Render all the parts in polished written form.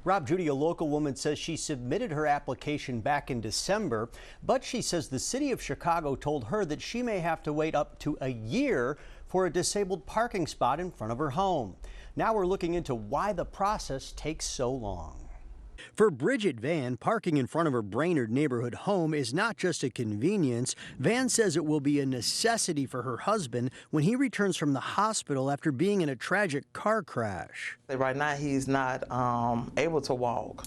Rob, Judy, a local woman says she submitted her application back in December, but she says the city of Chicago told her that she may have to wait up to a year for a disabled parking spot in front of her home. Now we're looking into why the process takes so long. For Bridget Van, parking in front of her Brainerd neighborhood home is not just a convenience. Van says it will be a necessity for her husband when he returns from the hospital after being in a tragic car crash. Right now he's not able to walk,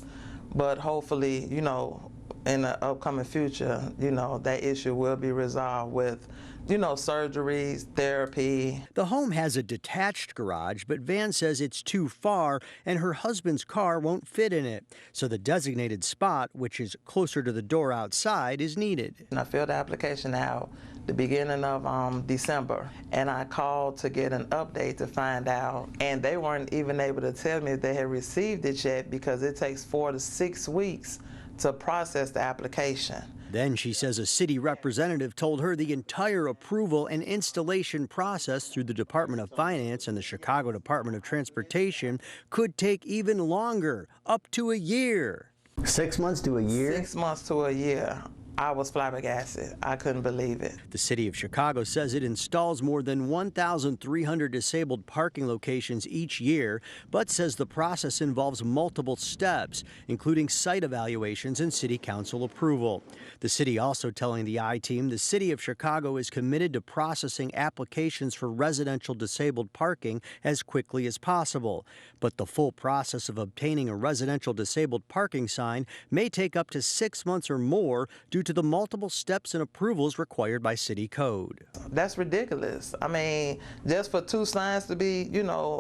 but hopefully, in the upcoming future, that issue will be resolved with, surgeries, therapy. The home has a detached garage, but Van says it's too far and her husband's car won't fit in it. So the designated spot, which is closer to the door outside, is needed. And I filled the application out the beginning of December, and I called to get an update to find out, and they weren't even able to tell me if they had received it yet because it takes 4 to 6 weeks to process the application. Then she says a city representative told her the entire approval and installation process through the Department of Finance and the Chicago Department of Transportation could take even longer, up to a year. 6 months to a year? 6 months to a year. I was flabbergasted. I couldn't believe it. The city of Chicago says it installs more than 1,300 disabled parking locations each year, but says the process involves multiple steps, including site evaluations and city council approval. The city also telling the I-Team the city of Chicago is committed to processing applications for residential disabled parking as quickly as possible. But the full process of obtaining a residential disabled parking sign may take up to 6 months or more due to the multiple steps and approvals required by city code. That's ridiculous. I mean, just for 2 signs to be,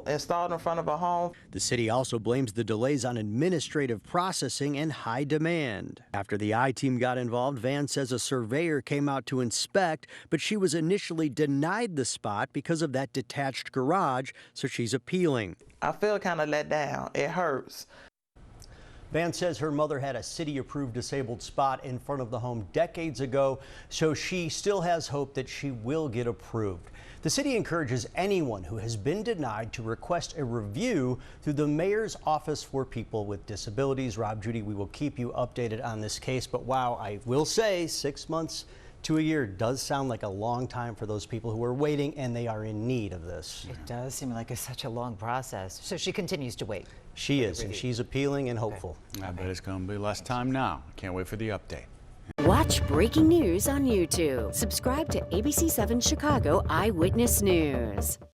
installed in front of a home. The city also blames the delays on administrative processing and high demand. After the I-Team got involved, Van says a surveyor came out to inspect, but she was initially denied the spot because of that detached garage, so she's appealing. I feel kind of let down. It hurts. Van says her mother had a city-approved disabled spot in front of the home decades ago, so she still has hope that she will get approved. The city encourages anyone who has been denied to request a review through the Mayor's Office for People with Disabilities. Rob, Judy, we will keep you updated on this case, but wow, I will say 6 months to a year does sound like a long time for those people who are waiting and they are in need of this. It does seem like it's such a long process. So she continues to wait. She is, and she's appealing and hopeful. I bet it's going to be less time now. Can't wait for the update. Watch breaking news on YouTube. Subscribe to ABC7 Chicago Eyewitness News.